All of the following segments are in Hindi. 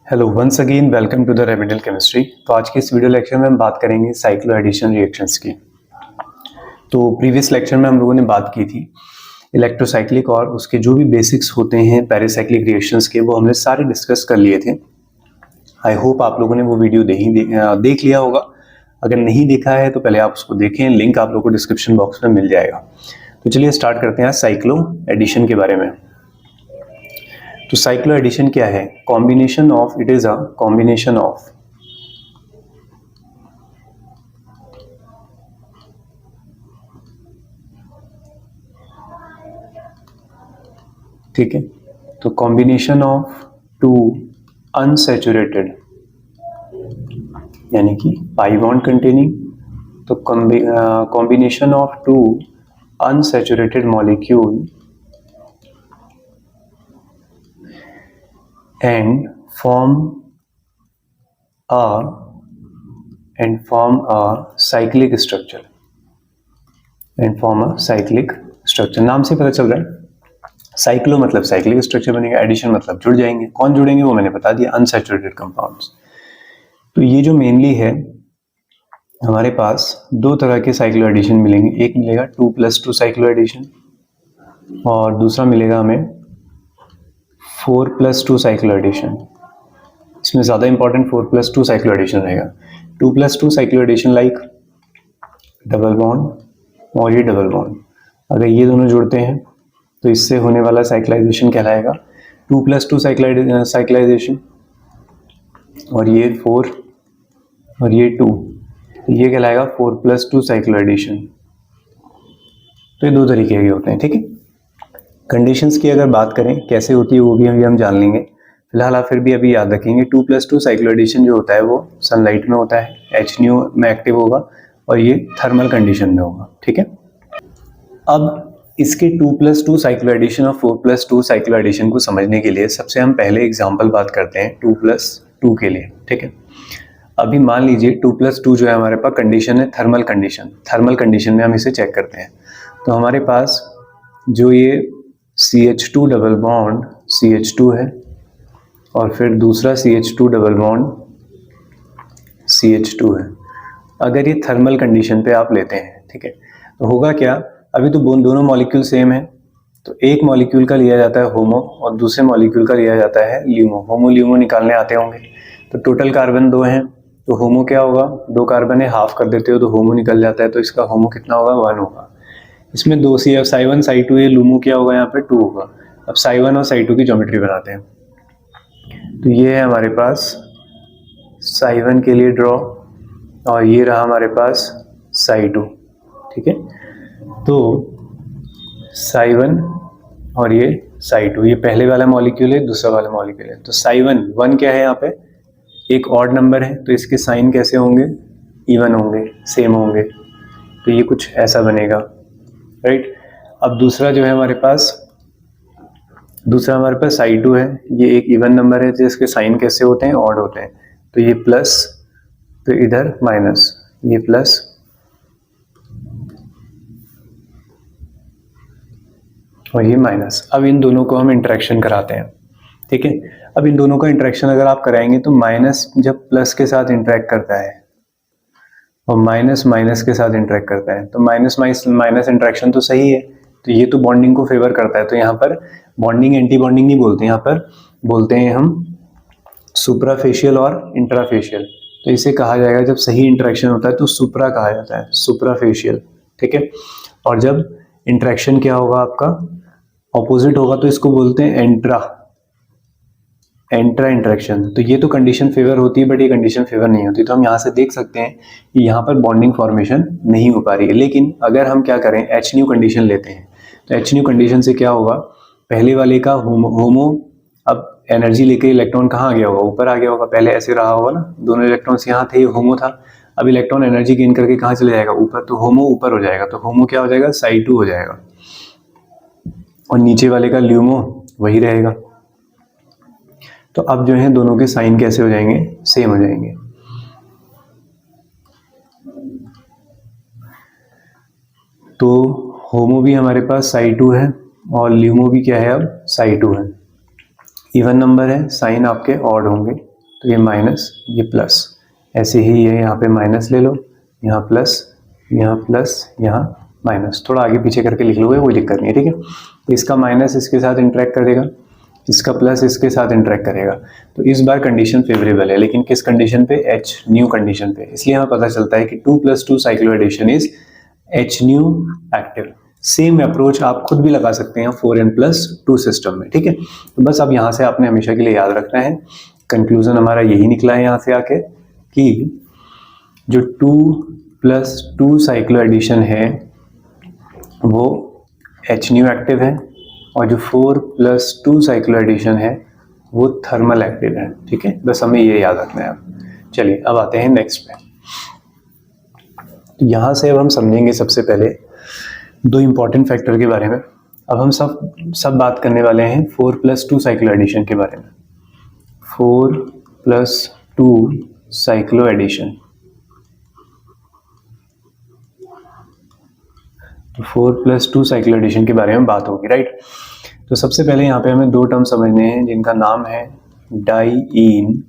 Hello once again welcome to the remedial chemistry. तो आज के इस वीडियो लेक्चर में हम बात करेंगे साइक्लो एडिशन रिएक्शंस की। तो प्रीवियस लेक्चर में हम लोगों ने बात की थी इलेक्ट्रोसाइक्लिक और उसके जो भी बेसिक्स होते हैं पेरिसाइक्लिक रिएक्शंस के, वो हमने सारे डिस्कस कर लिए थे। आई होप आप लोगों ने वो वीडियो देख लिया होगा। अगर नहीं देखा है तो पहले आप उसको देखें, लिंक आप लोगों को डिस्क्रिप्शन बॉक्स में मिल जाएगा। तो चलिए स्टार्ट करते हैं साइक्लो एडिशन के बारे में। तो साइक्लो एडिशन क्या है? Combination of, it is a combination of ठीक है, तो कॉम्बिनेशन ऑफ टू अनसैचुरेटेड यानी कि पाई बॉन्ड कंटेनिंग, तो combination of two unsaturated molecule and form a cyclic structure नाम से पता चल रहा है साइक्लो मतलब साइक्लिक स्ट्रक्चर बनेगा, एडिशन मतलब जुड़ जाएंगे। कौन जुड़ेंगे वो मैंने बता दिया, अनसैचुरेटेड कंपाउंड्स। तो ये जो मेनली है हमारे पास दो तरह के साइक्लो एडिशन मिलेंगे। एक मिलेगा 2+2 साइक्लो एडिशन और दूसरा मिलेगा हमें 4+2 साइक्लो एडिशन। इसमें ज़्यादा इंपॉर्टेंट 4+2 साइक्लो एडिशन रहेगा। 2+2 cyclo addition like double bond और ये डबल बॉन्ड, अगर ये दोनों जुड़ते हैं तो इससे होने वाला साइक्लाइजेशन कहलाएगा 2+2 साइक्लाइजेशन। और ये 4 और ये 2, तो ये कहलाएगा 4+2 साइक्लो एडिशन। तो ये दो तरीके के होते हैं, ठीक है। कंडीशंस की अगर बात करें कैसे होती है वो भी हम जान लेंगे। फिलहाल आप फिर भी अभी याद रखेंगे 2+2 साइक्लो एडिशन जो होता है वो सनलाइट में होता है, HNO में एक्टिव होगा और ये थर्मल कंडीशन में होगा, ठीक है। अब इसके 2+2 साइक्लो एडिशन और 4+2 साइक्लो एडिशन को समझने के लिए सबसे हम पहले एग्जाम्पल बात करते हैं 2+2 के लिए, ठीक है। अभी मान लीजिए 2+2 जो है हमारे पास कंडीशन है थर्मल कंडीशन। थर्मल कंडीशन में हम इसे चेक करते हैं। तो हमारे पास जो ये CH2 डबल बॉन्ड CH2 है और फिर दूसरा CH2 डबल बॉन्ड CH2 है। अगर ये थर्मल कंडीशन पे आप लेते हैं, ठीक है, तो होगा क्या, अभी तो दोनों मॉलिक्यूल सेम है, तो एक मॉलिक्यूल का लिया जाता है होमो और दूसरे मॉलिक्यूल का लिया जाता है ल्यूमो। होमो ल्यूमो निकालने आते होंगे, तो टोटल कार्बन 2 हैं, तो होमो क्या होगा, 2 कार्बन है, हाफ कर देते हो तो होमो निकल जाता है, तो इसका होमो कितना होगा, 1 होगा। इसमें 2 सी है, साई1 साई2 है, लूमो क्या होगा यहाँ पे 2 होगा। अब साई1 और साई2 की ज्योमेट्री बनाते हैं। तो ये है हमारे पास साई1 के लिए ड्रॉ और ये रहा हमारे पास साई2, ठीक है। तो साई1 और ये साई2, ये पहले वाला मॉलिक्यूल है, दूसरा वाला मॉलिक्यूल है। तो साई1 1 क्या है यहाँ पे, एक ऑड नंबर है, तो इसके साइन कैसे होंगे, इवन होंगे, सेम होंगे। तो ये कुछ ऐसा बनेगा, राइट। अब दूसरा जो है हमारे पास साई2 है, ये एक इवन नंबर है, जिसके साइन कैसे होते हैं, ऑड होते हैं। तो ये प्लस, तो इधर माइनस, ये प्लस और ये माइनस। अब इन दोनों को हम इंटरेक्शन कराते हैं, ठीक है। अब इन दोनों का इंटरेक्शन अगर आप कराएंगे तो माइनस जब प्लस के साथ इंटरेक्ट करता है और माइनस माइनस के साथ इंटरेक्ट करता है, तो माइनस माइनस इंटरेक्शन तो सही है, तो ये तो बॉन्डिंग को फेवर करता है। तो यहाँ पर बॉन्डिंग एंटी बॉन्डिंग नहीं बोलते, यहाँ पर बोलते हैं हम सुप्राफेशियल और इंट्राफेशियल। तो इसे कहा जाएगा, जब सही इंटरेक्शन होता है तो सुप्रा कहा जाता है, सुप्राफेशियल, ठीक है। और जब इंटरेक्शन क्या होगा आपका, ऑपोजिट होगा, तो इसको बोलते हैं एंट्रा इंटरेक्शन। तो ये तो कंडीशन फेवर होती है, बट ये कंडीशन फेवर नहीं होती। तो हम यहाँ से देख सकते हैं कि यहाँ पर बॉन्डिंग फॉर्मेशन नहीं हो पा रही है। लेकिन अगर हम क्या करें, HNO कंडीशन लेते हैं, तो HNO कंडीशन से क्या होगा, पहले वाले का होमो अब एनर्जी लेके इलेक्ट्रॉन कहाँ आ गया होगा, ऊपर आ गया होगा। पहले ऐसे रहा होगा ना, दोनों इलेक्ट्रॉन्स यहाँ थे, होमो था। अब इलेक्ट्रॉन एनर्जी गेन करके कहाँ चले जाएगा, ऊपर, तो होमो ऊपर हो जाएगा। तो होमो क्या हो जाएगा, साई2 हो जाएगा और नीचे वाले का ल्यूमो वही रहेगा। तो अब जो है दोनों के साइन कैसे हो जाएंगे, सेम हो जाएंगे। तो होमो भी हमारे पास साई2 है और ल्यूमो भी क्या है, अब साई2 है। इवन नंबर है, साइन आपके ऑड होंगे, तो ये माइनस, ये प्लस, ऐसे ही ये यहाँ पे माइनस ले लो, यहाँ प्लस, यहाँ प्लस, यहाँ माइनस, थोड़ा आगे पीछे करके लिख लोगे कोई दिक्कत नहीं है, ठीक है। तो इसका माइनस इसके साथ इंटरेक्ट करेगा, इसका प्लस इसके साथ इंटरेक्ट करेगा, तो इस बार कंडीशन फेवरेबल है, लेकिन किस कंडीशन पे, एच न्यू कंडीशन पे। इसलिए हमें पता चलता है कि 2+2 cycloaddition is H new active. Same approach आप खुद भी लगा सकते हैं 4n+2 सिस्टम में, ठीक है। तो बस अब यहाँ से आपने हमेशा के लिए याद रखना है, कंक्लूजन हमारा यही निकला है यहाँ से आके कि जो 2+2 साइक्लोएडिशन है वो एच न्यू एक्टिव है, और जो 4+2 साइक्लोएडिशन है वो थर्मल एक्टिव है, ठीक है। बस हमें ये याद रखना है। अब चलिए अब आते हैं नेक्स्ट पे। यहाँ से अब हम समझेंगे सबसे पहले दो इंपॉर्टेंट फैक्टर के बारे में। अब हम सब बात करने वाले हैं 4+2 साइक्लोएडिशन के बारे में। 4+2 साइक्लोएडिशन, तो 4+2 साइक्लोएडिशन के बारे में बात होगी, राइट। तो सबसे पहले यहाँ पे हमें दो टर्म समझने हैं जिनका नाम है डाईईन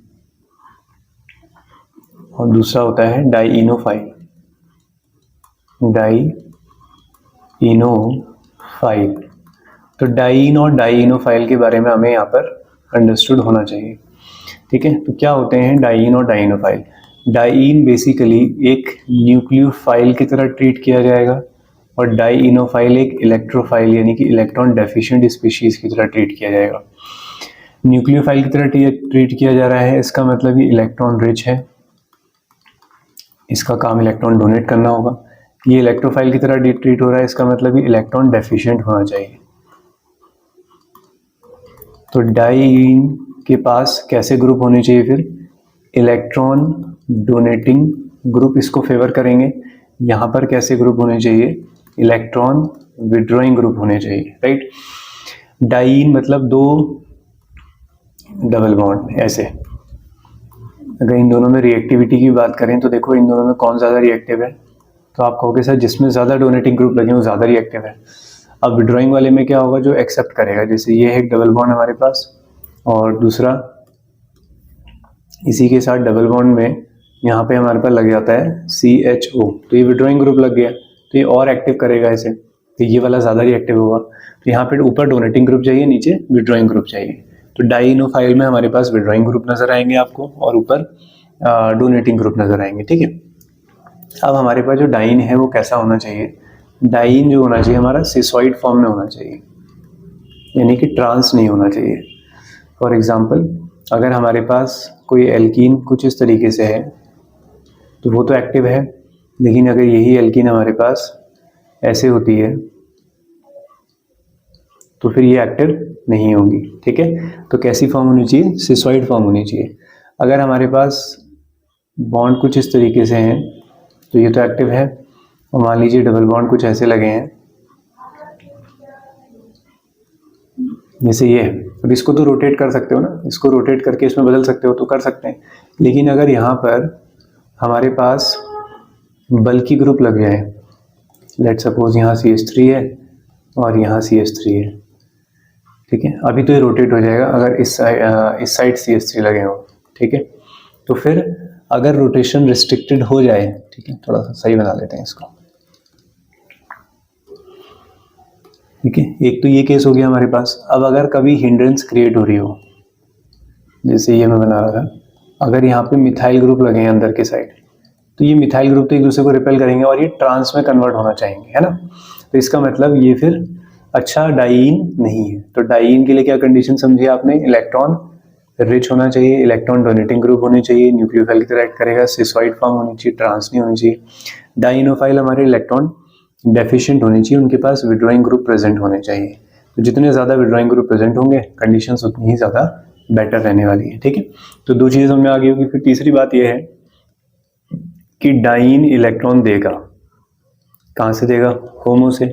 और दूसरा होता है डाईइनोफाइल। डाईइनोफाइल, तो डाईईन और डाईइनोफाइल के बारे में हमें यहाँ पर अंडरस्टूड होना चाहिए, ठीक है। तो क्या होते हैं डाईईन और डाईइनोफाइल? डाईईन बेसिकली एक न्यूक्लियोफाइल की तरह ट्रीट किया जाएगा और डाईइनोफाइल एक इलेक्ट्रोफाइल यानी कि इलेक्ट्रॉन डेफिशिएंट स्पीशीज की तरह ट्रीट किया जाएगा। न्यूक्लियोफाइल की तरह ट्रीट किया जा रहा है, इसका मतलब ये इलेक्ट्रॉन रिच है, इसका काम इलेक्ट्रॉन डोनेट करना होगा। ये इलेक्ट्रोफाइल की तरह ट्रीट हो रहा है, इसका मतलब ये इलेक्ट्रॉन डेफिशिएंट होना चाहिए। तो डाईईन के पास कैसे ग्रुप होने चाहिए फिर? इलेक्ट्रॉन डोनेटिंग ग्रुप इसको फेवर करेंगे। यहाँ पर कैसे ग्रुप होने चाहिए? इलेक्ट्रॉन विड्रॉइंग ग्रुप होने चाहिए, राइट। डाईईन मतलब दो डबल बॉन्ड ऐसे। अगर इन दोनों में रिएक्टिविटी की बात करें तो देखो इन दोनों में कौन ज़्यादा रिएक्टिव है, तो आप कहोगे सर जिसमें ज़्यादा डोनेटिंग ग्रुप लगे वो ज़्यादा रिएक्टिव है। अब विड्रॉइंग वाले में क्या होगा? जो एक्सेप्ट करेगा, जैसे ये है एक डबल बॉन्ड हमारे पास और दूसरा इसी के साथ डबल बॉन्ड में यहाँ पे हमारे पास लग जाता है CHO, तो ये विड्रॉइंग ग्रुप लग गया, तो ये और एक्टिव करेगा इसे, तो ये वाला ज़्यादा रिएक्टिव होगा। तो यहाँ पे ऊपर डोनेटिंग ग्रुप चाहिए, नीचे विड्रॉइंग ग्रुप चाहिए। तो डाईइनोफाइल में हमारे पास विड्रॉइंग ग्रुप नजर आएंगे आपको और ऊपर डोनेटिंग ग्रुप नजर आएंगे, ठीक है। अब हमारे पास जो डाईन है वो कैसा होना चाहिए? डाईन जो होना चाहिए हमारा सिसॉइड फॉर्म में होना चाहिए, यानी कि ट्रांस नहीं होना चाहिए। फॉर एग्जाम्पल अगर हमारे पास कोई एल्कीन कुछ इस तरीके से है तो वो तो एक्टिव है, लेकिन अगर यही एल्कीन हमारे पास ऐसे होती है तो फिर ये एक्टिव नहीं होगी, ठीक है। तो कैसी फॉर्म होनी चाहिए? सिसॉइड फॉर्म होनी चाहिए। अगर हमारे पास बॉन्ड कुछ इस तरीके से हैं तो ये तो एक्टिव है, और मान लीजिए डबल बॉन्ड कुछ ऐसे लगे हैं जैसे ये है। अब इसको तो रोटेट कर सकते हो ना, इसको रोटेट करके इसमें बदल सकते हो तो कर सकते हैं, लेकिन अगर यहाँ पर हमारे पास बल्कि ग्रुप लग जाए, लेट सपोज यहाँ CH3 है और यहाँ CH3 है, ठीक है। अभी तो ये रोटेट हो जाएगा अगर इस साइड CH3 लगे हो, ठीक है। तो फिर अगर रोटेशन रिस्ट्रिक्टेड हो जाए, ठीक है, थोड़ा सा सही बना लेते हैं इसको, ठीक है। एक तो ये केस हो गया हमारे पास। अब अगर कभी हिंड्रेंस क्रिएट हो रही हो, जैसे ये मैं बना रहा था, अगर यहाँ पे मिथाइल ग्रुप लगे हैं अंदर के साइड, तो ये मिथाइल ग्रुप तो एक दूसरे को रिपेल करेंगे और ये ट्रांस में कन्वर्ट होना चाहेंगे, है ना। तो इसका मतलब ये फिर अच्छा डाईईन नहीं है। तो डाईईन के लिए क्या कंडीशन समझी आपने? इलेक्ट्रॉन रिच होना चाहिए, इलेक्ट्रॉन डोनेटिंग ग्रुप होनी चाहिए, न्यूक्लियोफाइल की तरह एक्ट करेगा, सिसॉइड फॉर्म होनी चाहिए, ट्रांस नहीं होनी चाहिए। डाईइनोफाइल हमारे इलेक्ट्रॉन डेफिशिएंट होनी चाहिए, उनके पास विड्रॉइंग ग्रुप प्रेजेंट होने चाहिए। तो जितने ज़्यादा विड्रॉइंग ग्रुप प्रेजेंट होंगे कंडीशंस उतनी ही ज़्यादा बेटर रहने वाली है, ठीक है। तो दो चीज़ समझ में आ गई होगी। फिर तीसरी बात यह है कि डाईन इलेक्ट्रॉन देगा, कहाँ से देगा? होमो से।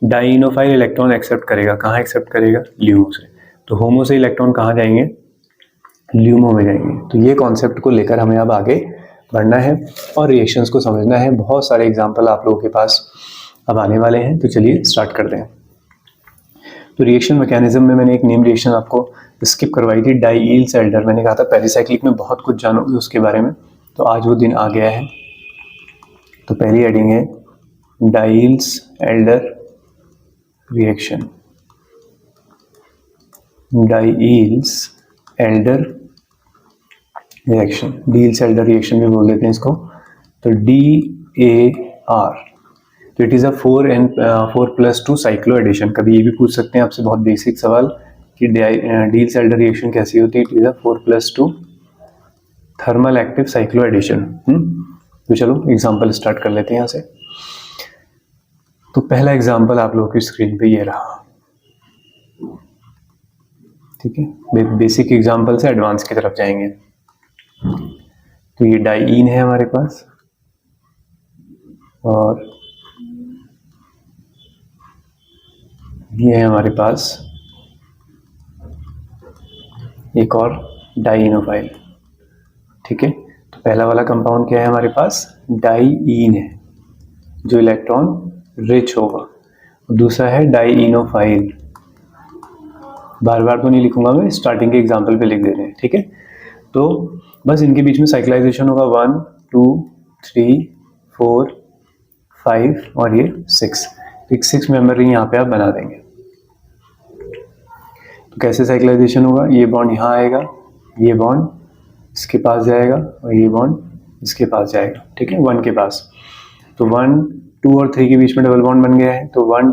डाईइनोफाइल इलेक्ट्रॉन एक्सेप्ट करेगा, कहाँ एक्सेप्ट करेगा? ल्यूमो से। तो होमो से इलेक्ट्रॉन कहाँ जाएंगे? ल्यूमो में जाएंगे। तो ये कॉन्सेप्ट को लेकर हमें अब आगे बढ़ना है और रिएक्शंस को समझना है। बहुत सारे एग्जाम्पल आप लोगों के पास अब आने वाले हैं, तो चलिए स्टार्ट करते हैं। तो रिएक्शन मैकेनिज्म में मैंने एक नेम रिएक्शन आपको स्किप करवाई थी, डाईल्स एल्डर। मैंने कहा था पेरिसाइक्लिक में बहुत कुछ जानोगे उसके बारे में, तो आज वो दिन आ गया है। तो पहली हेडिंग है Diels Alder reaction. Diels Alder reaction, Diels Alder reaction भी बोल देते हैं इसको। तो DAR, तो it is a 4+2 cycloaddition. कभी ये भी पूछ सकते हैं आपसे बहुत बेसिक सवाल कि डील्स एल्डर रिएक्शन कैसी होती है। It is a 4+2 thermal active cyclo addition. तो चलो एग्जांपल स्टार्ट कर लेते हैं यहाँ से। तो पहला एग्जांपल आप लोगों की स्क्रीन पे ये रहा, ठीक है। बेसिक एग्जांपल से एडवांस की तरफ जाएंगे। तो ये डाईन है हमारे पास, और ये है हमारे पास एक और डाइनोफाइल, ठीक है। तो पहला वाला कंपाउंड क्या है हमारे पास, डाईन है जो इलेक्ट्रॉन रिच होगा। दूसरा है डाइनोफाइल, बार बार तो नहीं लिखूंगा मैं, स्टार्टिंग के एग्जाम्पल पे लिख देते हैं, ठीक है। तो बस इनके बीच में साइक्लाइजेशन होगा 1 2 3 4 5 और ये 6। 6 मेंबर रिंग यहाँ पे आप बना देंगे। तो कैसे साइक्लाइजेशन होगा, ये बॉन्ड यहाँ आएगा, ये बॉन्ड इसके पास जाएगा और ये बॉन्ड इसके पास जाएगा, ठीक है, 1 के पास। तो 1 2 और 3 के बीच में डबल बॉन्ड बन गया है। तो 1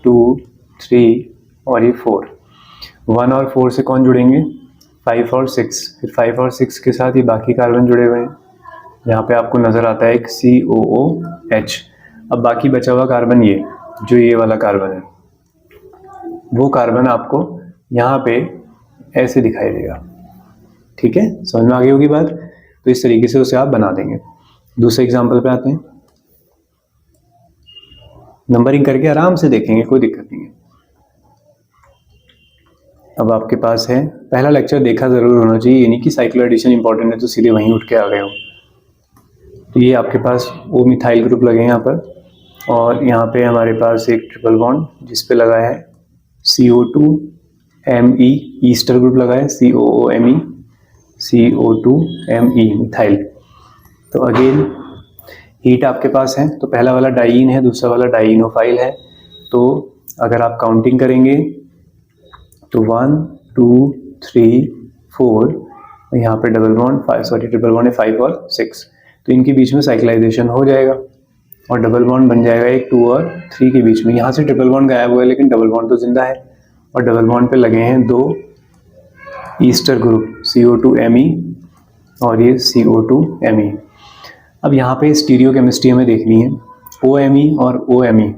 2 3 और ये 4। 1 और 4 से कौन जुड़ेंगे, 5 और 6। फिर 5 और 6 के साथ ये बाकी कार्बन जुड़े हुए हैं। यहाँ पे आपको नजर आता है एक COOH। अब बाकी बचा हुआ कार्बन, ये जो ये वाला कार्बन है, वो कार्बन आपको यहाँ पे ऐसे दिखाई देगा, ठीक है। समझ में आ गई होगी बात। तो इस तरीके से उसे आप बना देंगे। दूसरे एग्जाम्पल पे आते हैं, नंबरिंग करके आराम से देखेंगे, कोई दिक्कत नहीं है। अब आपके पास है, पहला लेक्चर देखा जरूर होना चाहिए, यानी कि साइक्लो एडिशन इंपॉर्टेंट है तो सीधे वहीं उठ के आ गए हो। तो ये आपके पास वो मिथाइल ग्रुप लगे हैं यहाँ पर, और यहाँ पे हमारे पास एक ट्रिपल बॉन्ड जिस पे लगा है CO2Me, ईस्टर ग्रुप लगा है COOMe, CO2Me मिथाइल। तो अगेन हीट आपके पास है, तो पहला वाला डाईन है, दूसरा वाला डाइनोफाइल है। तो अगर आप काउंटिंग करेंगे तो 1 2 3 4, यहाँ पे double bond 5, sorry triple bond है 5 और 6। तो इनके बीच में साइक्लाइजेशन हो जाएगा और डबल बॉन्ड बन जाएगा एक 2 और 3 के बीच में। यहाँ से ट्रिपल बॉन्ड गायब हुआ है लेकिन डबल बॉन्ड तो जिंदा है, और डबल बॉन्ड पे लगे हैं 2 ईस्टर ग्रुप CO2Me और ये CO2Me। अब यहाँ पे स्टीरियो केमिस्ट्री हमें देखनी है। OMe और OMe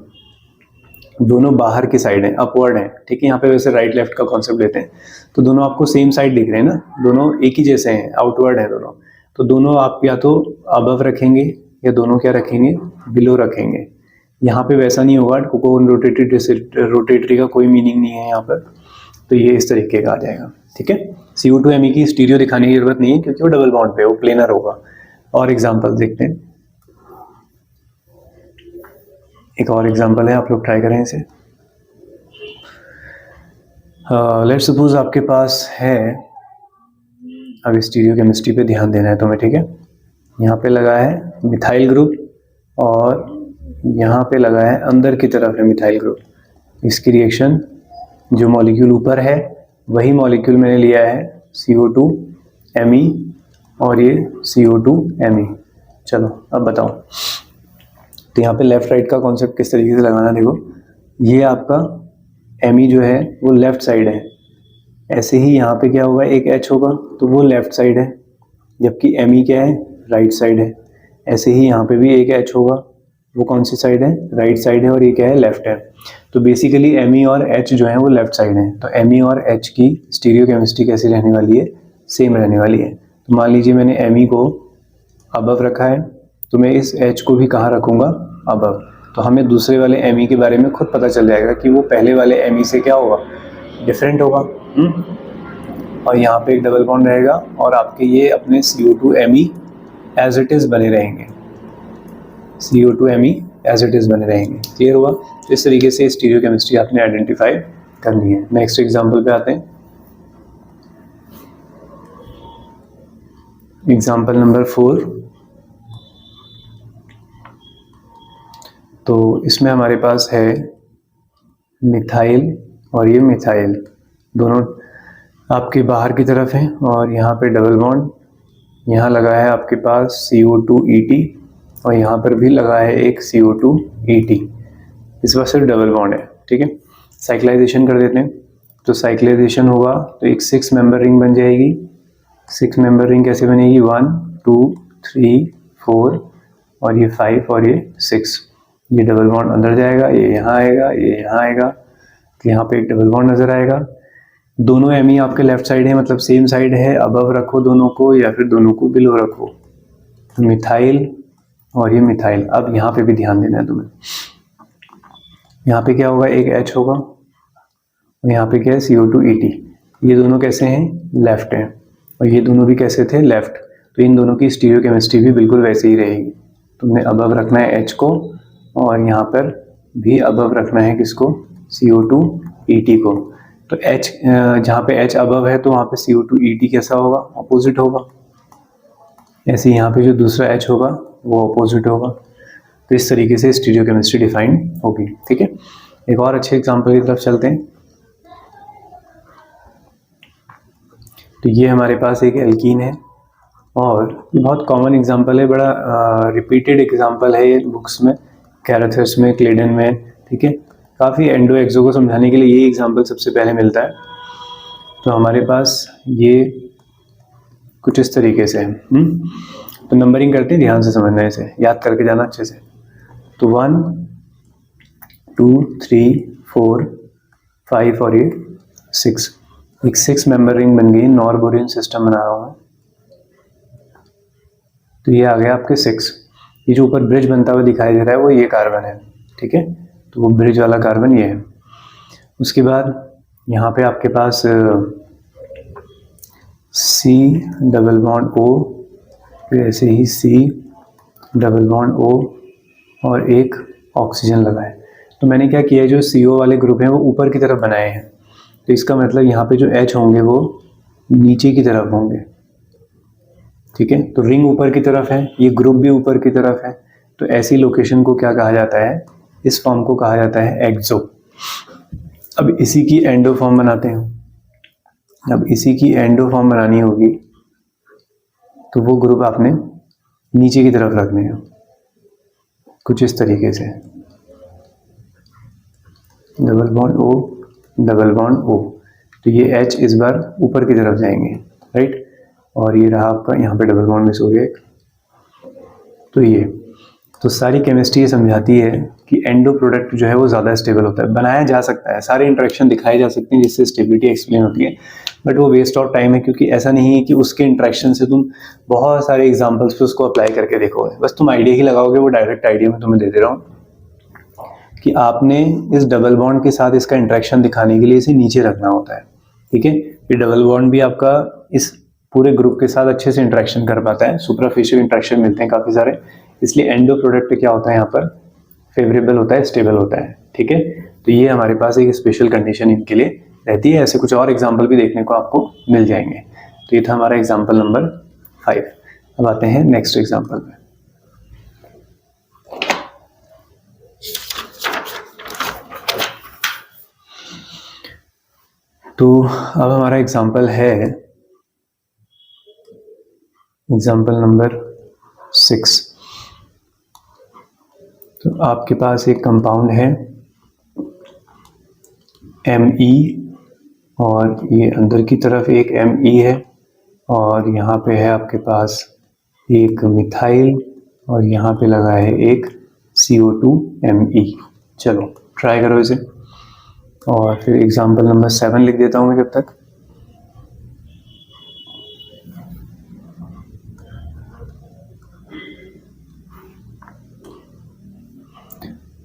दोनों बाहर की साइड है, अपवर्ड है, ठीक है। यहाँ पे वैसे राइट लेफ्ट का कॉन्सेप्ट लेते हैं, तो दोनों आपको सेम साइड दिख रहे हैं ना, दोनों एक ही जैसे हैं, आउटवर्ड है दोनों। तो दोनों आप या तो अबव रखेंगे या दोनों क्या रखेंगे, बिलो रखेंगे। यहाँ पे वैसा नहीं होगा, कोकोन रोटेटरी का कोई मीनिंग नहीं है यहाँ पर। तो ये इस तरीके का आ जाएगा, ठीक है। CO2Me की स्टीरियो दिखाने की जरूरत नहीं है क्योंकि वो डबल बॉन्ड पे, वो प्लेनर होगा। और एग्जाम्पल देखते हैं, एक और एग्जाम्पल है, आप लोग ट्राई करें इसे। लेट्स सपोज आपके पास है, अब स्टीरियो केमिस्ट्री पे ध्यान देना है तुम्हें, ठीक है। यहाँ पे लगा है मिथाइल ग्रुप और यहाँ पे लगा है अंदर की तरफ है मिथाइल ग्रुप। इसकी रिएक्शन जो मॉलिक्यूल ऊपर है वही मॉलिक्यूल मैंने लिया है CO2Me और ये CO2Me। चलो अब बताओ, तो यहाँ पे लेफ्ट राइट का कॉन्सेप्ट किस तरीके से लगाना, देखो ये आपका Me जो है वो लेफ्ट साइड है, ऐसे ही यहाँ पे क्या होगा, एक H होगा तो वो लेफ्ट साइड है, जबकि Me क्या है, राइट साइड है। ऐसे ही यहाँ पे भी एक H होगा, वो कौन सी साइड है, राइट साइड है, और ये क्या है, लेफ्ट है। तो बेसिकली Me और H जो है वो लेफ्ट साइड है। तो Me और H की स्टीरियो केमिस्ट्री कैसी रहने वाली है, सेम रहने वाली है। तो मान लीजिए मैंने Me को अबव रखा है, तो मैं इस H को भी कहाँ रखूँगा, अबव। तो हमें दूसरे वाले Me के बारे में खुद पता चल जाएगा कि वो पहले वाले Me से क्या होगा, डिफरेंट होगा। और यहाँ पे एक डबल बॉन्ड रहेगा और आपके ये अपने CO2Me एज इट इज़ बने रहेंगे, CO2Me एज इट इज़ बने रहेंगे। क्लियर हुआ। तो इस तरीके से स्टीरियो केमिस्ट्री आपने आइडेंटिफाई करनी है। नेक्स्ट एग्जाम्पल पे आते हैं। एग्जाम्पल नंबर 4, तो इसमें हमारे पास है मिथाइल और ये मिथाइल, दोनों आपके बाहर की तरफ हैं और यहाँ पे डबल बॉन्ड, यहाँ लगा है आपके पास CO2 और यहाँ पर भी लगा है एक CO2 इस बार सिर्फ डबल बॉन्ड है। ठीक है, साइक्लाइजेशन कर देते हैं। तो साइक्लाइजेशन होगा तो एक 6 मेंबर रिंग बन जाएगी। 6 मेंबर रिंग कैसे बनेगी, 1 2 3 4 और ये 5 और ये 6। ये डबल बॉन्ड अंदर जाएगा, ये यहाँ आएगा, ये यहाँ आएगा, तो यहाँ पे एक डबल बॉन्ड नजर आएगा। दोनों एमी आपके लेफ्ट साइड है, मतलब सेम साइड है, अबव रखो दोनों को या फिर दोनों को बिलो रखो। तो मिथाइल और ये मिथाइल। अब यहाँ पे भी ध्यान देना है तुम्हें, यहाँ पे क्या होगा, एक H होगा और यहाँ पे क्या है CO2 ये दोनों कैसे हैं, लेफ्ट हैं, और ये दोनों भी कैसे थे, लेफ्ट। तो इन दोनों की स्टीरियोकेमिस्ट्री भी बिल्कुल वैसे ही रहेगी। तुमने अबव रखना है H को और यहाँ पर भी अबव रखना है किसको, CO2 को। तो H जहाँ पे H अबव है तो वहाँ पे CO2 कैसा होगा, अपोजिट होगा। ऐसे यहाँ पे जो दूसरा H होगा वो अपोजिट होगा। तो इस तरीके से स्टीरियोकेमिस्ट्री डिफाइन होगी। ठीक है, एक और अच्छे एग्जांपल की तरफ चलते हैं। तो ये हमारे पास एक एल्कीन है और ये बहुत कॉमन एग्जांपल है, बड़ा रिपीटेड एग्जांपल है ये बुक्स में, कैराथेस में, क्लेडन में। ठीक है, काफ़ी एंडो एक्सो को समझाने के लिए ये एग्जांपल सबसे पहले मिलता है। तो हमारे पास ये कुछ इस तरीके से है। तो नंबरिंग करते हैं, ध्यान से समझना है, इसे याद करके जाना अच्छे से। तो 1 2 3 4 5 और ये 6, एक 6 मेंबर रिंग बन गई। नॉर्बोरियन सिस्टम बना रहा हूँ मैं। तो ये आ गया आपके 6। ये जो ऊपर ब्रिज बनता हुआ दिखाई दे रहा है वो ये कार्बन है। ठीक है, तो वो ब्रिज वाला कार्बन ये है। उसके बाद यहाँ पे आपके पास C डबल बॉन्ड O, फिर ऐसे ही C डबल बॉन्ड O और एक ऑक्सीजन लगा है। तो मैंने क्या किया है, जो CO वाले ग्रुप हैं वो ऊपर की तरफ बनाए हैं। तो इसका मतलब यहाँ पे जो H होंगे वो नीचे की तरफ होंगे। ठीक है, तो रिंग ऊपर की तरफ है, ये ग्रुप भी ऊपर की तरफ है। तो ऐसी लोकेशन को क्या कहा जाता है, इस फॉर्म को कहा जाता है एक्सो। अब इसी की एंडो फॉर्म बनाते हैं। अब इसी की एंडो फॉर्म बनानी होगी तो वो ग्रुप आपने नीचे की तरफ रखने हैं, कुछ इस तरीके से, double bond O double bond O। तो ये H इस बार ऊपर की तरफ जाएंगे, राइट, और ये रहा आपका, यहाँ पे डबल बॉन्ड मिस हो गया। तो ये तो सारी केमिस्ट्री ये समझाती है कि एंडो प्रोडक्ट जो है वो ज़्यादा स्टेबल होता है, बनाया जा सकता है, सारे इंटरेक्शन दिखाए जा सकते हैं जिससे स्टेबिलिटी एक्सप्लेन होती है, बट वो वेस्ट ऑफ टाइम है, क्योंकि ऐसा नहीं है कि उसके इंटरेक्शन से तुम बहुत सारे एग्जाम्पल्स पे उसको अप्लाई करके देखोगे, बस तुम आइडिया ही लगाओगे। वो डायरेक्ट आइडिया मैं तुम्हें दे दे रहा हूँ कि आपने इस डबल बॉन्ड के साथ इसका इंटरेक्शन दिखाने के लिए इसे नीचे रखना होता है। ठीक है, ये डबल बॉन्ड भी आपका इस पूरे ग्रुप के साथ अच्छे से इंटरेक्शन कर पाता है, सुपरफिशियल इंटरेक्शन मिलते हैं काफ़ी सारे, इसलिए एंडो प्रोडक्ट क्या होता है यहाँ पर, फेवरेबल होता है, स्टेबल होता है। ठीक है, तो ये हमारे पास एक स्पेशल कंडीशन इनके लिए रहती है। ऐसे कुछ और एग्जाम्पल भी देखने को आपको मिल जाएंगे। तो ये था हमारा एग्जाम्पल नंबर 5। अब आते हैं नेक्स्ट एग्जाम्पल में। तो अब हमारा एग्जाम्पल है एग्जाम्पल नंबर 6। तो आपके पास एक कंपाउंड है Me और ये अंदर की तरफ एक Me है और यहाँ पे है आपके पास एक मिथाइल और यहाँ पे लगा है एक CO2Me। चलो ट्राई करो इसे, और फिर एग्जाम्पल नंबर 7 लिख देता हूँ मैं जब तक।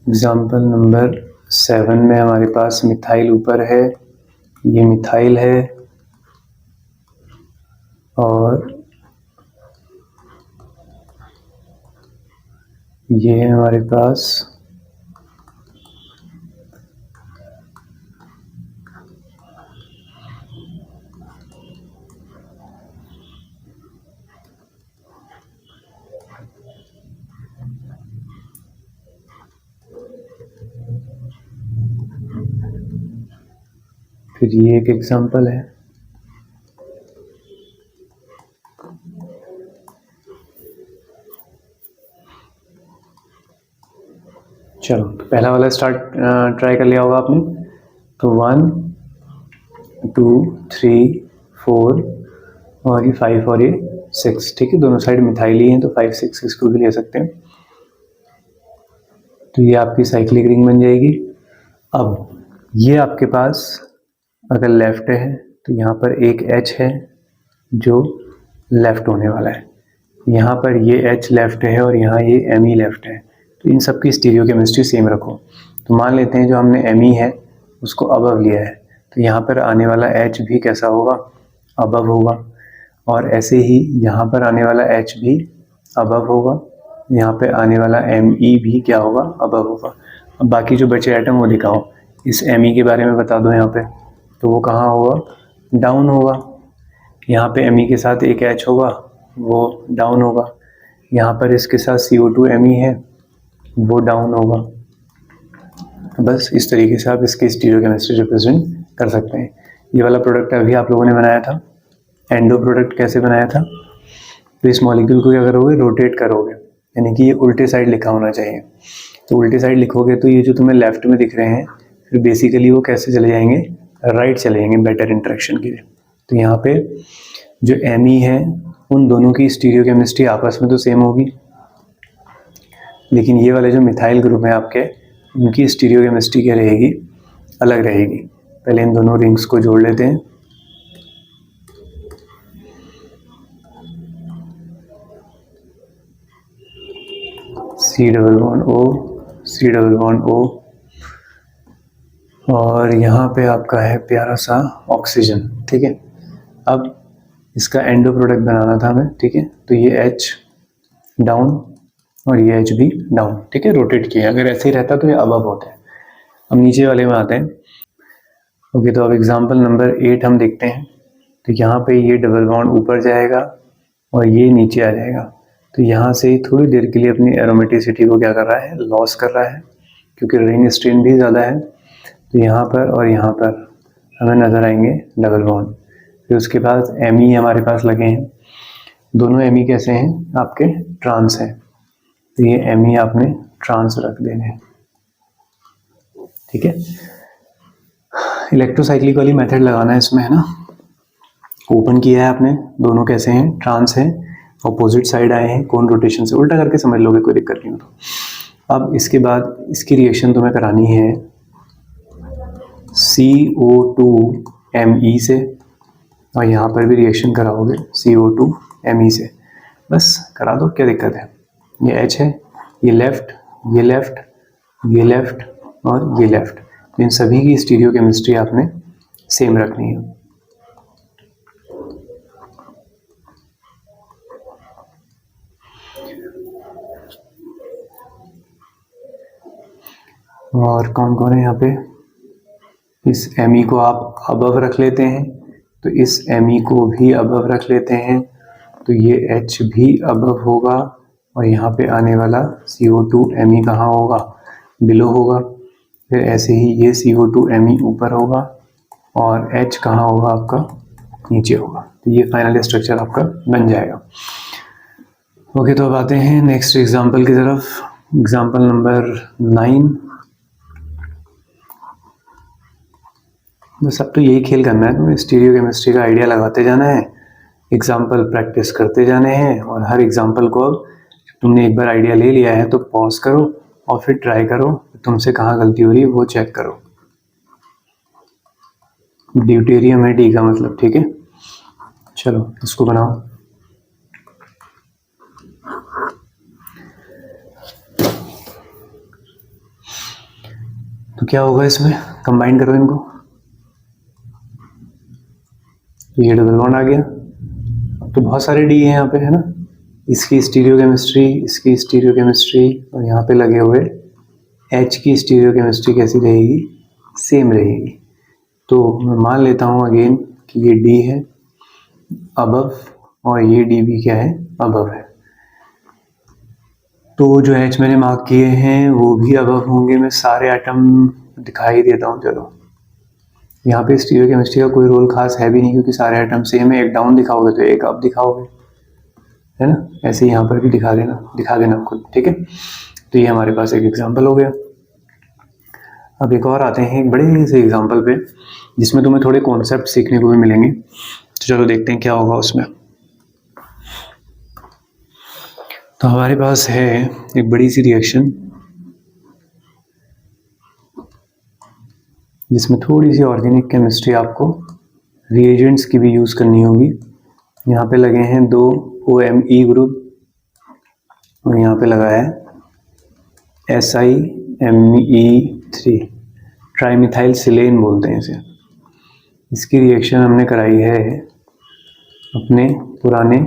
एग्जाम्पल नंबर 7 में हमारे पास मिथाइल ऊपर है, ये मिथाइल है और ये है हमारे पास फिर ये एक एग्जांपल है। चलो तो पहला वाला स्टार्ट ट्राई कर लिया होगा आपने। तो 1 2 3 4 और ये 5 और ये 6, ठीक है। दोनों साइड मिथाइल ही हैं तो 5 6 इसको भी ले सकते हैं। तो ये आपकी साइक्लिक रिंग बन जाएगी। अब ये आपके पास अगर लेफ्ट है तो यहाँ पर एक H है जो लेफ्ट होने वाला है, यहाँ पर ये H लेफ्ट है और यहाँ ये Me लेफ्ट है। तो इन सब की स्टीरियोकेमिस्ट्री सेम रखो। तो मान लेते हैं जो हमने Me है उसको अबव लिया है, तो यहाँ पर आने वाला H भी कैसा होगा, अबव होगा। और ऐसे ही यहाँ पर आने वाला H भी अबव होगा, यहाँ पे आने वाला Me भी क्या होगा, अबव होगा। अब बाकी जो बचे एटम वो दिखाओ। इस Me के बारे में बता दो यहाँ पे, तो वो कहाँ होगा, डाउन होगा। यहाँ पे Me के साथ एक H होगा वो डाउन होगा, यहाँ पर इसके साथ CO2 Me है वो डाउन होगा। बस इस तरीके से आप इसकी स्टीरियोकेमिस्ट्री रिप्रेजेंट कर सकते हैं। ये वाला प्रोडक्ट अभी आप लोगों ने बनाया था, एंडो प्रोडक्ट कैसे बनाया था। तो इस मॉलिक्यूल को क्या करोगे, रोटेट करोगे, यानी कि ये उल्टे साइड लिखा होना चाहिए। तो उल्टे साइड लिखोगे तो ये जो तुम्हें लेफ्ट में दिख रहे हैं फिर बेसिकली वो कैसे चले जाएंगे, राइट चले जाएंगे बेटर इंटरेक्शन के लिए। तो यहाँ पे जो Me है उन दोनों की स्टीरियोकेमिस्ट्री आपस में तो सेम होगी, लेकिन ये वाले जो मिथाइल ग्रुप है आपके उनकी स्टीरियोकेमिस्ट्री क्या रहेगी, अलग रहेगी। पहले इन दोनों रिंग्स को जोड़ लेते हैं। C double bond O, C double bond O, और यहाँ पे आपका है प्यारा सा ऑक्सीजन, ठीक है। अब इसका एंडो प्रोडक्ट बनाना था हमें, ठीक है। तो ये H डाउन और ये H भी डाउन, ठीक है, रोटेट किया। अगर ऐसे ही रहता तो ये अबव होता है। अब नीचे वाले में आते हैं। ओके, तो अब एग्जांपल नंबर 8 हम देखते हैं। तो यहाँ पे ये डबल बॉन्ड ऊपर जाएगा और ये नीचे आ जाएगा। तो यहाँ से थोड़ी देर के लिए अपनी एरोमेटिसिटी को क्या कर रहा है, लॉस कर रहा है, क्योंकि रिंग स्ट्रेन भी ज़्यादा है। तो यहाँ पर और यहाँ पर हमें नज़र आएंगे डबल बॉन्ड। फिर उसके बाद Me हमारे पास लगे हैं, दोनों Me कैसे हैं आपके, ट्रांस हैं। तो ये Me आपने ट्रांस रख देने हैं, ठीक है। इलेक्ट्रोसाइक्लिक वाली मेथड लगाना है इसमें, है ना। ओपन किया है आपने, दोनों कैसे हैं, ट्रांस हैं, अपोजिट साइड आए हैं, कौन रोटेशन से, उल्टा करके समझ लोगे, कोई दिक्कत नहीं हो। तो अब इसके बाद इसकी रिएक्शन तुम्हें करानी है CO2 Me से, और यहाँ पर भी रिएक्शन कराओगे CO2 Me से। बस करा दो, क्या दिक्कत है। ये H है, ये लेफ्ट, ये लेफ्ट, ये लेफ्ट और ये लेफ्ट। तो इन सभी की स्टीरियोकेमिस्ट्री आपने सेम रखनी है। और कौन कौन है यहाँ पे, इस Me को आप अबव रख लेते हैं, तो इस Me को भी अबव रख लेते हैं, तो ये H भी अबव होगा, और यहाँ पे आने वाला CO2 Me कहाँ होगा, बिलो होगा। फिर ऐसे ही ये CO2 Me ऊपर होगा और H कहाँ होगा आपका, नीचे होगा। तो ये फाइनल स्ट्रक्चर आपका बन जाएगा। ओके, तो अब आते हैं नेक्स्ट एग्जांपल की तरफ। Example number 9। बस अब तो यही खेल करना है, तुम्हें स्टीरियोकेमिस्ट्री का आइडिया लगाते जाना है, एग्जांपल प्रैक्टिस करते जाने हैं, और हर एग्जांपल को अब तुमने एक बार आइडिया ले लिया है तो पॉज करो और फिर ट्राई करो, तुमसे कहाँ गलती हो रही है वो चेक करो। ड्यूटेरियम है डी का मतलब, ठीक है। चलो इसको बनाओ। तो क्या होगा इसमें, कंबाइन करो इनको, तो ये डबल बॉन्ड आ गया। अब तो बहुत सारे डी हैं यहाँ पे, है ना। इसकी स्टीरियोकेमिस्ट्री, इसकी स्टीरियोकेमिस्ट्री, और यहाँ पे लगे हुए H की स्टीरियोकेमिस्ट्री कैसी रहेगी, सेम रहेगी। तो मैं मान लेता हूँ अगेन कि ये D है अबव, और ये D भी क्या है, अबव है। तो जो H मैंने मार्क किए हैं वो भी अबव होंगे। मैं सारे एटम दिखाई देता हूँ, चलो यहाँ पे स्टीरियोकेमिस्ट्री का कोई रोल खास है भी नहीं, क्योंकि सारे आइटम सेम है। एक डाउन दिखाओगे तो एक अप दिखाओगे, है ना। ऐसे यहाँ पर भी दिखा देना खुद, ठीक है। तो ये हमारे पास एक एग्जाम्पल हो गया। अब एक और आते हैं एक बड़े से एग्जाम्पल पे, जिसमें तुम्हें थोड़े कॉन्सेप्ट सीखने को भी मिलेंगे। तो चलो देखते हैं क्या होगा उसमें। तो हमारे पास है एक बड़ी सी रिएक्शन, जिसमें थोड़ी सी ऑर्गेनिक केमिस्ट्री आपको रिएजेंट्स की भी यूज़ करनी होगी। यहाँ पे लगे हैं 2 OMe ग्रुप, और यहाँ पे लगा है SiMe3, ट्राईमिथाइल सिलेन बोलते हैं इसे। इसकी रिएक्शन हमने कराई है अपने पुराने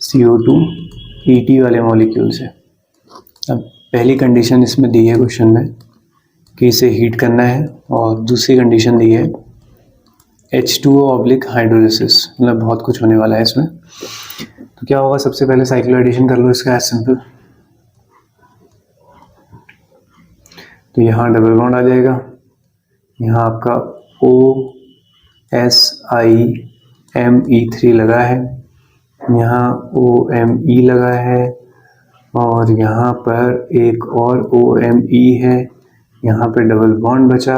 CO2 वाले मॉलिक्यूल से। अब पहली कंडीशन इसमें दी है क्वेश्चन में कि इसे हीट करना है, और दूसरी कंडीशन दी है H2O हाइड्रोलिसिस, मतलब बहुत कुछ होने वाला है इसमें। तो क्या होगा, सबसे पहले साइक्लोएडिशन कर लो इसका, एज सिंपल। तो यहाँ डबल बॉन्ड आ जाएगा, यहाँ आपका OSiMe3 लगा है, यहाँ OMe लगा है, और यहाँ पर एक और OMe है, यहाँ पे डबल बॉन्ड बचा,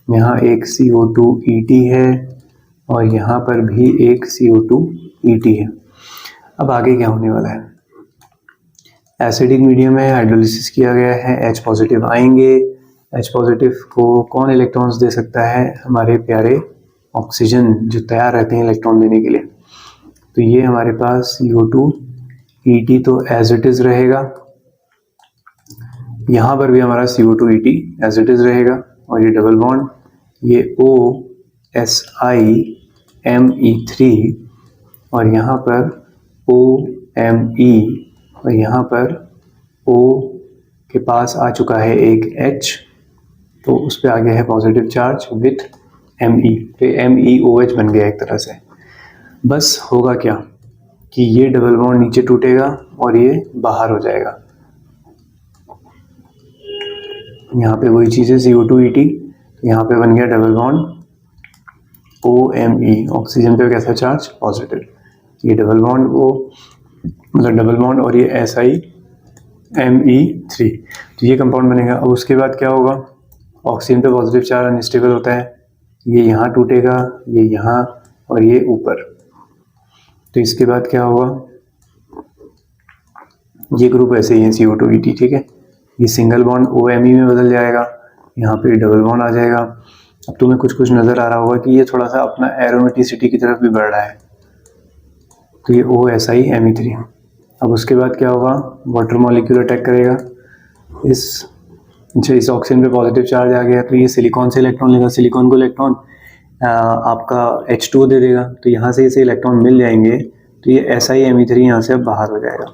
यहाँ एक CO2 है, और यहाँ पर भी एक CO2 है। अब आगे क्या होने वाला है, एसिडिक मीडियम है, हाइड्रोलिसिस किया गया है, H पॉजिटिव आएंगे। H पॉजिटिव को कौन इलेक्ट्रॉन्स दे सकता है, हमारे प्यारे ऑक्सीजन, जो तैयार रहते हैं इलेक्ट्रॉन देने के लिए। तो ये हमारे पास CO2 तो एज इट इज रहेगा, यहाँ पर भी हमारा CO2 एज इट इज रहेगा, और ये डबल बॉन्ड, ये OSiMe3, और यहाँ पर OMe, और यहाँ पर O के पास आ चुका है एक H, तो उस पर आ गया है पॉजिटिव चार्ज विथ Me, तो MEOH बन गया एक तरह से। बस होगा क्या कि ये डबल बॉन्ड नीचे टूटेगा और ये बाहर हो जाएगा। यहाँ पे वही चीज़ है CO2 यहाँ पे बन गया डबल बॉन्ड OMe, ऑक्सीजन पे कैसा चार्ज, पॉजिटिव। ये डबल बॉन्ड मतलब डबल बॉन्ड और ये SiMe3, तो ये कंपाउंड बनेगा। अब उसके बाद क्या होगा, ऑक्सीजन पे पॉजिटिव चार्ज अनस्टेबल होता है, ये यहाँ टूटेगा, ये यहाँ, और ये ऊपर। तो इसके बाद क्या होगा, ये ग्रुप ऐसे ही है CO2 ठीक है, ये सिंगल बॉन्ड OMe में बदल जाएगा, यहाँ पे डबल बॉन्ड आ जाएगा। अब तुम्हें कुछ कुछ नज़र आ रहा होगा कि ये थोड़ा सा अपना एरोमेटिसिटी की तरफ भी बढ़ रहा है, तो ये OSiMe3। अब उसके बाद क्या होगा, वाटर मॉलिक्यूल अटैक करेगा इस ऑक्सीजन पे पॉजिटिव चार्ज आ गया, तो ये सिलिकॉन से इलेक्ट्रॉन लेगा, सिलिकॉन को इलेक्ट्रॉन आपका H2O दे देगा, तो यहाँ से इसे इलेक्ट्रॉन मिल जाएंगे, तो ये SiMe3 यहाँ से अब बाहर हो जाएगा,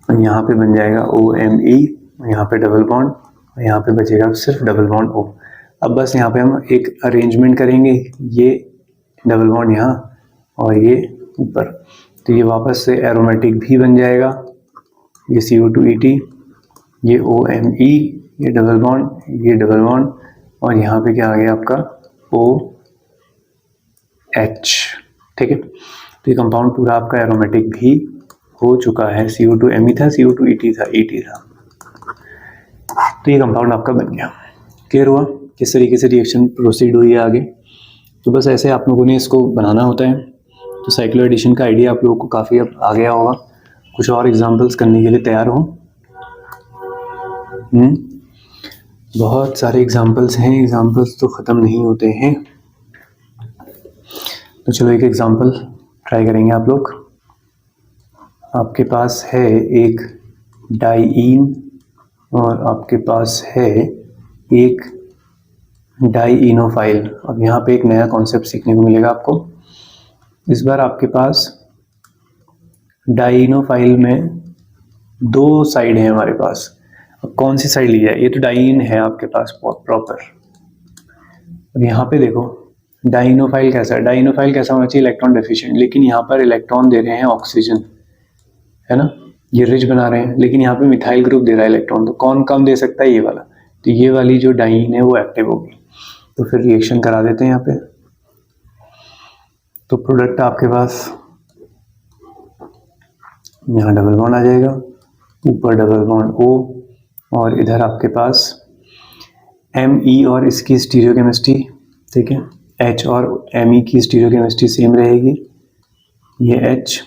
और यहाँ पे बन जाएगा OMe, यहाँ पे डबल बॉन्ड, और यहाँ पे बचेगा सिर्फ डबल बॉन्ड O। अब बस यहाँ पे हम एक अरेंजमेंट करेंगे, ये डबल बॉन्ड यहाँ और ये ऊपर, तो ये वापस से एरोमेटिक भी बन जाएगा, ये CO2 ये OMe, ये डबल बॉन्ड, ये डबल बॉन्ड, और यहाँ पे क्या आ गया आपका OH, ठीक है। तो ये कंपाउंड पूरा आपका एरोमेटिक भी हो चुका है, CO2Me था, CO2 था, था, तो ये कंपाउंड आपका बन गया। क्लियर हुआ किस तरीके से रिएक्शन प्रोसीड हुई है आगे। तो बस ऐसे आप लोगों ने इसको बनाना होता है। तो साइक्लोएडिशन का आइडिया आप लोगों को काफ़ी अब आ गया होगा। कुछ और एग्जांपल्स करने के लिए तैयार हो? बहुत सारे एग्जांपल्स हैं, एग्जांपल्स तो ख़त्म नहीं होते हैं। तो चलो एक एग्जांपल ट्राई करेंगे आप लोग। आपके पास है एक डाइईन और आपके पास है एक डाइईनोफाइल। अब यहाँ पे एक नया कॉन्सेप्ट सीखने को मिलेगा आपको। इस बार आपके पास डाइईनोफाइल में दो साइड है हमारे पास। अब कौन सी साइड ली जाए? ये तो डाइईन है आपके पास प्रॉपर। अब यहाँ पे देखो डाइईनोफाइल कैसा है। डाइईनोफाइल कैसा होना चाहिए? Electron deficient. लेकिन यहाँ पर इलेक्ट्रॉन दे रहे हैं ऑक्सीजन, है ना, ये रिच बना रहे हैं, लेकिन यहाँ पे मिथाइल ग्रुप दे रहा है इलेक्ट्रॉन। तो कौन कम दे सकता है? ये वाला। तो ये वाली जो डाइईन है वो एक्टिव होगी। तो फिर रिएक्शन करा देते हैं यहाँ पे। तो प्रोडक्ट आपके पास यहाँ डबल बॉन्ड आ जाएगा, ऊपर डबल बॉन्ड O, और इधर आपके पास Me और इसकी स्टीरियोकेमिस्ट्री, ठीक है, H और Me की स्टीरियोकेमिस्ट्री सेम रहेगी, ये H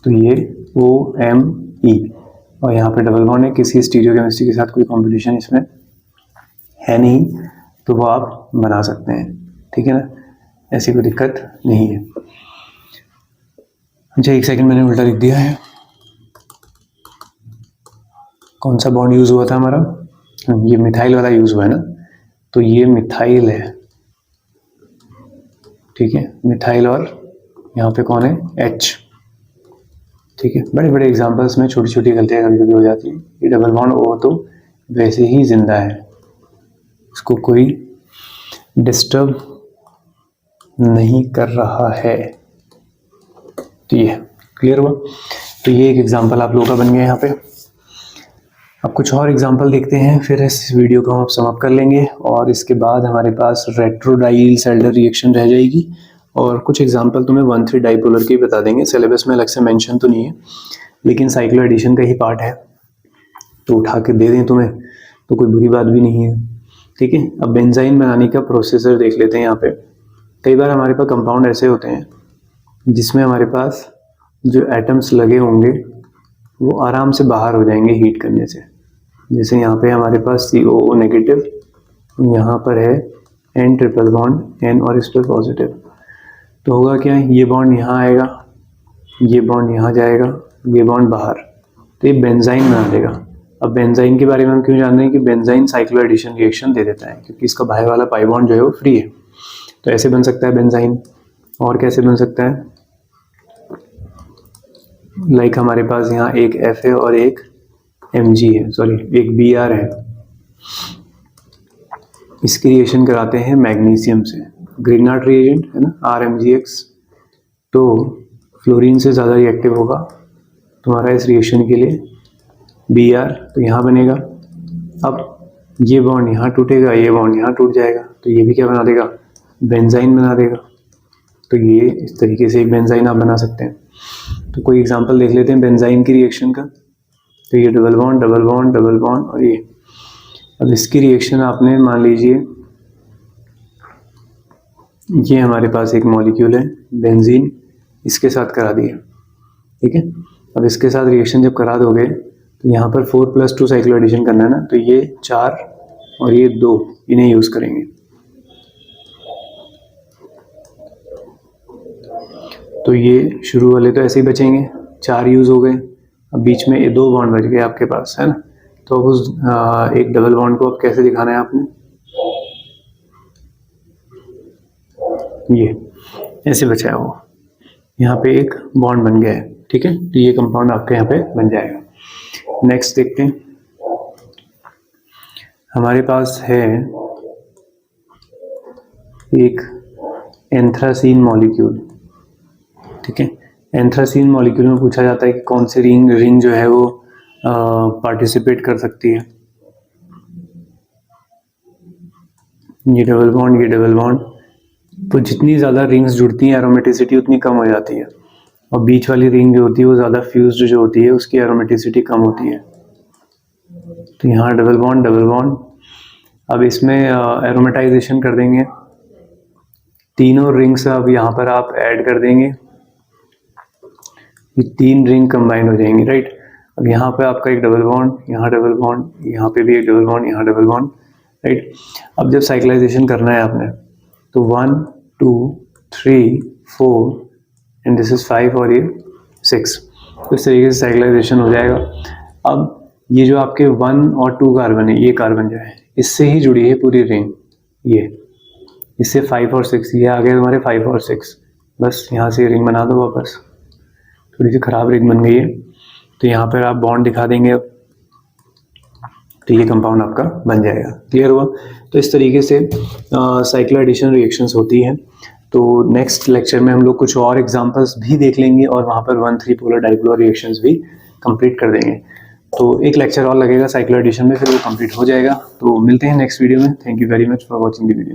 तो ये OMe, और यहाँ पे डबल बॉन्ड है, किसी स्टीरियोकेमिस्ट्री के साथ कोई कॉम्पिटिशन इसमें है नहीं, तो वो आप बना सकते हैं, ठीक है ना, ऐसी कोई दिक्कत नहीं है। अच्छा, एक सेकंड, मैंने उल्टा लिख दिया है। कौन सा बॉन्ड यूज हुआ था हमारा? ये मिथाइल वाला यूज हुआ है ना, तो ये मिथाइल है, ठीक है, मिथाइल, और यहाँ पे कौन है? H, ठीक है। बड़े बड़े एग्जांपल्स में छोटी छोटी गलतियां कभी कभी हो जाती हैं। ये डबल बॉन्ड O तो वैसे ही जिंदा है, उसको कोई डिस्टर्ब नहीं कर रहा है, तो ये क्लियर हुआ। तो ये एक एग्जांपल आप लोगों का बन गया यहाँ पे। अब कुछ और एग्जांपल देखते हैं, फिर इस वीडियो को हम आप समाप्त कर लेंगे, और इसके बाद हमारे पास रेट्रोडाइल सेल्डर रिएक्शन रह जाएगी, और कुछ एग्जांपल तुम्हें 1,3 डाइपोलर के ही बता देंगे। सिलेबस में अलग से मेंशन तो नहीं है, लेकिन साइक्लो एडिशन का ही पार्ट है, तो उठा के दे दें तुम्हें तो कोई बुरी बात भी नहीं है, ठीक है। अब बेंजाइन बनाने का प्रोसेसर देख लेते हैं। यहाँ पे कई बार हमारे पास कंपाउंड ऐसे होते हैं जिसमें हमारे पास जो एटम्स लगे होंगे वो आराम से बाहर हो जाएंगे हीट करने से। जैसे यहाँ पे हमारे पास COO नेगेटिव, यहाँ पर है N ट्रिपल बॉन्ड N और इस पर पॉजिटिव, तो होगा क्या, ये बॉन्ड यहाँ आएगा, ये बॉन्ड यहाँ जाएगा, ये बॉन्ड बाहर, तो ये बेंजाइन बना देगा। अब बेंजाइन के बारे में हम क्यों जान रहे हैं कि बेंजाइन साइक्लो एडिशन रिएक्शन दे देता है, क्योंकि इसका बाहर वाला पाई बॉन्ड जो है वो फ्री है। तो ऐसे बन सकता है बेंजाइन, और कैसे बन सकता है, लाइक हमारे पास यहाँ एक F है और एक Mg है, सॉरी एक Br है, इसकी रिएक्शन कराते हैं मैग्नीशियम से, ग्रिग्नार्ड रिएजेंट है ना, RMgX, तो फ्लोरीन से ज़्यादा रिएक्टिव होगा तुम्हारा इस रिएक्शन के लिए Br, तो यहाँ बनेगा। अब ये बॉन्ड यहाँ टूटेगा, ये बॉन्ड यहाँ टूट जाएगा, तो ये भी क्या बना देगा, बेंजाइन बना देगा। तो ये इस तरीके से एक बेंजाइन आप बना सकते हैं। तो कोई एग्जांपल देख लेते हैं बेंजाइन की रिएक्शन का। तो ये double bond double bond double bond, और ये अब इसकी रिएक्शन आपने मान लीजिए ये हमारे पास एक मॉलिक्यूल है बेंजीन, इसके साथ करा दिया, ठीक है। अब इसके साथ रिएक्शन जब करा दोगे तो यहाँ पर 4+2 साइक्लो एडिशन करना है ना, तो ये 4 और ये 2 इन्हें यूज करेंगे। तो ये शुरू वाले तो ऐसे ही बचेंगे, 4 यूज हो गए, अब बीच में ये 2 बॉन्ड बच गए आपके पास, है ना। तो अब उस एक डबल बॉन्ड को अब कैसे दिखाना है आपने, ये ऐसे बचा है वो, यहाँ पे एक बॉन्ड बन गया है, ठीक है। तो ये कंपाउंड आपके यहाँ पे बन जाएगा। नेक्स्ट देखते हैं, हमारे पास है एक एंथ्रासीन मॉलिक्यूल, ठीक है। एंथ्रासीन मॉलिक्यूल में पूछा जाता है कि कौन सी रिंग जो है वो पार्टिसिपेट कर सकती है। ये डबल बॉन्ड, ये डबल बॉन्ड, तो जितनी ज़्यादा रिंग्स जुड़ती हैं एरोमेटिसिटी उतनी कम हो जाती है, और बीच वाली रिंग जो होती है वो ज़्यादा फ्यूज्ड जो होती है उसकी एरोमेटिसिटी कम होती है। तो यहाँ डबल बॉन्ड डबल बॉन्ड, अब इसमें एरोमेटाइजेशन कर देंगे, तीनों रिंग्स अब यहाँ पर आप ऐड कर देंगे, ये 3 रिंग कंबाइन हो जाएंगी, राइट। अब यहाँ पे आपका एक डबल बॉन्ड, यहाँ डबल बॉन्ड, यहाँ पे भी एक डबल बॉन्ड, यहाँ डबल बॉन्ड, राइट। अब जब साइक्लाइजेशन करना है आपने तो 1 2 3 4 एंड दिस इज 5 और ये 6, तो इस तरीके से साइक्लाइजेशन हो जाएगा। अब ये जो आपके 1 और 2 कार्बन है, ये कार्बन जो है इससे ही जुड़ी है पूरी रिंग, ये इससे 5 और 6, ये आ गए हमारे 5 और 6, बस यहाँ से रिंग बना दो वापस, थोड़ी सी खराब रिंग बन गई है, तो यहाँ पर आप बॉन्ड दिखा देंगे अब, तो ये कंपाउंड आपका बन जाएगा। क्लियर हुआ। तो इस तरीके से साइक्लो एडिशन रिएक्शंस होती हैं। तो नेक्स्ट लेक्चर में हम लोग कुछ और एग्जांपल्स भी देख लेंगे और वहाँ पर 1,3 पोलर डाइपोलर रिएक्शंस भी कंप्लीट कर देंगे। तो एक लेक्चर और लगेगा साइक्लो एडिशन में, फिर वो कंप्लीट हो जाएगा। तो मिलते हैं नेक्स्ट वीडियो में। Thank you very much for watching the video.